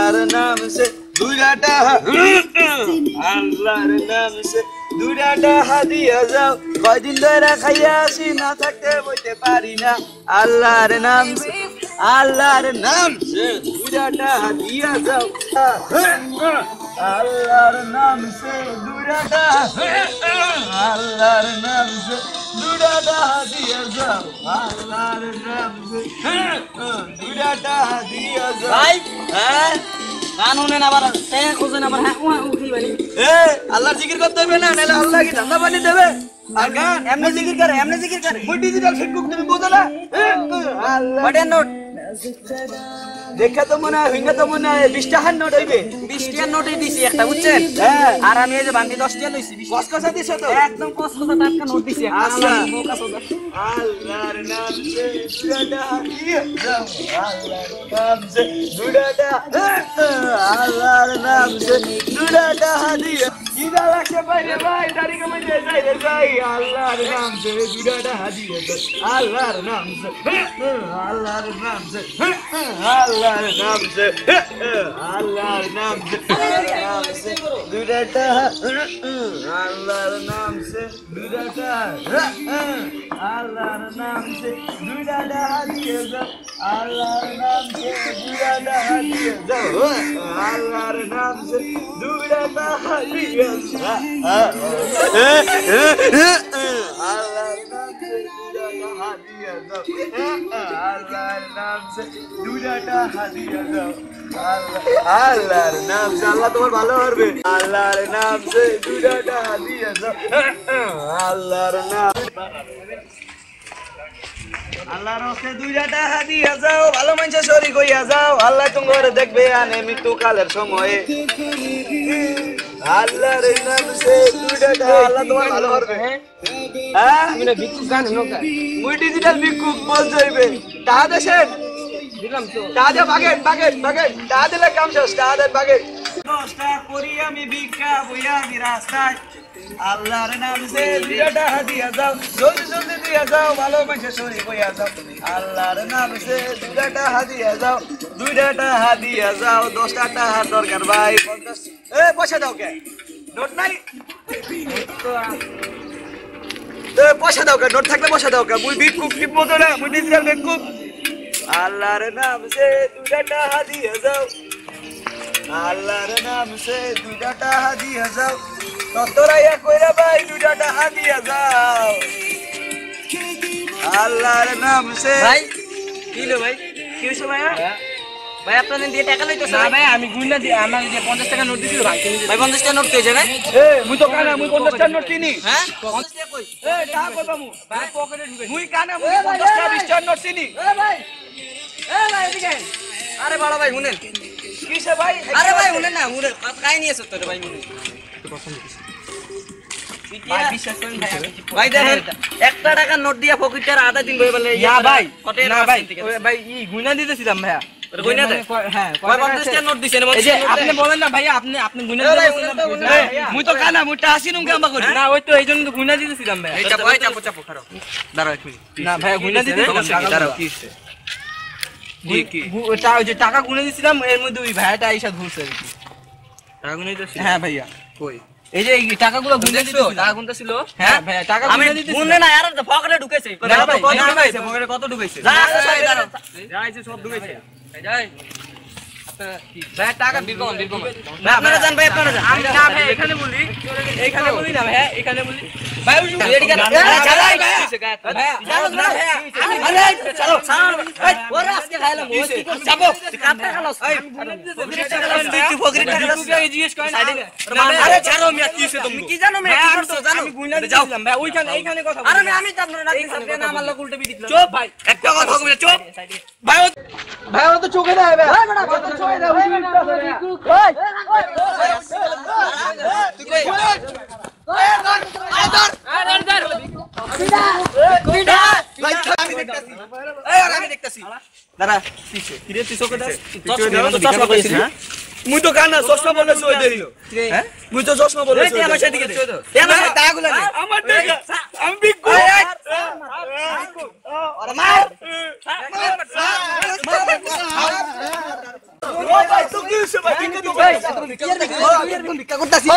আল্লাহর নাম সে দুইটা আল্লাহর নাম সে দুইটা হাদিয়া যাও কয়দিন ধরে খাইয়া আসি না থাকতে বইতে পারি না আল্লাহর নাম সে দুইটা হাদিয়া যাও আল্লাহর নাম সে দুইটা আল্লাহর নাম সে দুইটা হাদিয়া যাও আল্লাহর নাম সে দুইটা হাদিয়া যাও ভাই হ্যাঁ কানুনে আবার তে খোঁজেন আবার হ্যাঁ উঠি বানি আল্লাহর জিকির করতে হবে না নালে আল্লাহ কি ঠান্ডা পানি দেবে আর গান এমনি জিকির করে মুই ডিজিটাল ফেসবুক তুমি বোঝো না আল্লাহ বাটে নোট দেখা তো মনে হয় হিঙ্গা তো মনে হয় 20 টাকার নোট হইবে 20 টাকার নোটই দিছি একটা বুঝছেন আর আমি এই যে বান্দি 10 টাকা লইছি কসকসা দিছো তো একদম কসকসা টাটকা নোট দিছি আল্লাহ আল্লাহর নাম সে দুইটা হাদিয়া যাও আল্লাহর নাম সে দুইটা আল্লাহর নাম সে দুইটা হাদিয়া ইদা লাগছে বাইরে ভাই দাড়ি কমে যাই রে যাই আল্লাহর নাম সে দুইটা হাদিয়া যাও আল্লাহর নাম সে আল্লাহর নাম সে আল্লাহর নাম সে আল্লাহর নাম সে দুইটা আল্লাহর নাম সে দুইটা আল্লাহর নাম সে দুইটা হাদিয়া যাও আল্লাহর নাম সে দুইটা হাদিয়া যাও আল্লাহর নাম সে দুইটা হাদিয়া যাও আল্লাহর নাম সে দুইটা হাদিয়া যাও আল্লাহর নাম সে দুইটা হাদিয়া যাও আল্লাহর নাম সে আল্লাহ তোমার ভালো করবে আল্লাহর নাম সে দুইটা হাদিয়া যাও আল্লাহর নাম আল্লাহর হস্তে দুইটা হাদিয়া যাও ভালো মানুষে শরীক হইয়া যাও আল্লাহ তোমার দেখবে আনে মৃত্যু কালের সময়ে আল্লাহর নাম সে দুইটা আল্লাহ তোমার ভালো করবে হ্যাঁ আমি না ভিক্ষুক গান নকা মুই ডিজিটাল ভিক্ষুক বল যাইবে টাকা দেন দিলাম তো টাকা বাগেট টাকা দিলে কাম শেষ টাকা দেন বাগেট 10 টাকা করি আমি ভিক্ষা বইয়া আমি রাস্তায় আল্লাহর নাম সে দুইটা হাদিয়া যাও জলদি দিয়া যাও ভালো মানুষে শরীক হইয়া যাও আল্লাহর নাম সে দুইটা হাদিয়া যাও 10 টাকা দরকার ভাই 50 পয়সা দাও কে নোট নাই পয়সা দাও কে নোট থাকলে পয়সা দাও কে মুই ভিক্ষুক কি বলতো না মুই ডিজিটাল ভিক্ষুক আল্লাহর নাম সে দুইটা হাদিয়া যাও আল্লাহর নাম সে দুইটা হাদিয়া যাও ততরাইয়া কইরা ভাই দুইটা হাদিয়া যাও আল্লাহর নাম সে ভাই কিলো ভাই কি হইছে ভাই ভাই আপনাদের দিয়ে টাকা লইতেছ না ভাই আমি গুইনা দি আমাকে যে 50 টাকা নোট দিছিল ভাই ভাই 50 টাকা নোট কই যাবে মুই তো কানা মুই 50 টাকা নোট কিনি হ্যাঁ 50 টাকা কই টাকা কই পামু ভাই পকেটে ঢুকে মুই কানা মুই 50 টাকা 20 টাকা নোট চিনি ভাই এদিকে আরে বড় ভাই শুনেন কিসে ভাই আরে ভাই শুনেন না শুনেন কাই নিয়েছ তোরে ভাই শুনেন ভাই বিশ্বাস করেন ভাই দেখেন 1 টাকা নোট দিয়া পকেটের আধা দিন বই বলে না ভাই না ভাই ভাই ই গুইনা দিতেছিলাম ভাইয়া গুইনা দে হ্যাঁ 50 টাকা নোট দিছেন এই যে আপনি বলেন না ভাইয়া আপনি গুইনা দিতেছিলেন মুই তো কানা মুই টাকা আসিনুম কে আমা করি না ওই তো এইজন্য তো গুইনা দিতেছিলাম ভাইয়া এই চাপো খারাপ দাঁড়াও এক মিনিট না ভাইয়া গুইনা দিতেছিলাম দাঁড়াও কি হইছে কি ওটা ওই যে টাকা গুনে দিছিলাম এর মধ্যে ওই ভাইয়াটা আইসা ধরছে টাকা গুনে দিছিস হ্যাঁ ভাইয়া কই এই যে এই টাকাগুলো গুনে দিছো টাকা গুনতেছিল হ্যাঁ ভাইয়া টাকা গুনে দিতেছিল গুনে না यार পকেটে ঢুকেছে না ভাই কত ঢুকেছে পকেটে কত ঢুকেছে যা যাইছে সব ঢুকেছে যাই আপনারা কি ভাই টাকা বিরকম না আপনারা জান ভাই আপনারা জান আমি না ভাই এখানে বলি না ভাই এখানে বলি ভাই ওই রেডি কর চলো ভাইয়া চলো না ভাইয়া আরে চলো এই ওরে আজকে খাইলাম ও কি করছিস যাবো কাটতে খালাস তুই পকেটে টাকা জিজ্ঞেস করেন আরে ছাড়ো মিয়া কি হইছে তুমি কি জানো মিয়া কি করছো জানো আমি গুইনা দিলাম ভাই এইখানে কথা আরে আমি জানো না আপনি না আমার লোক উল্টে বি দিলাম চুপ ভাই একটা কথা কইলে চুপ ভাই ও তো চোখে না ভাই ভাই বেটা কথা চোখে দাও ওই তুই কই আমি দেখতাছি দাঁড়া কিরে তুই চোখে দাও চশমা কইছিস হ্যাঁ মুই তো কানা চশমা বলেছ ওই দেরিলো হ্যাঁ মুই তো চশমা বলেছ এই আমার সাথে দিকে দে আমার সাথে টাকাগুলো নে আমার টাকা আমি বিকু আরে মার ও ভাই তো কি হইছে ভাই ভিক্ষা করতাছি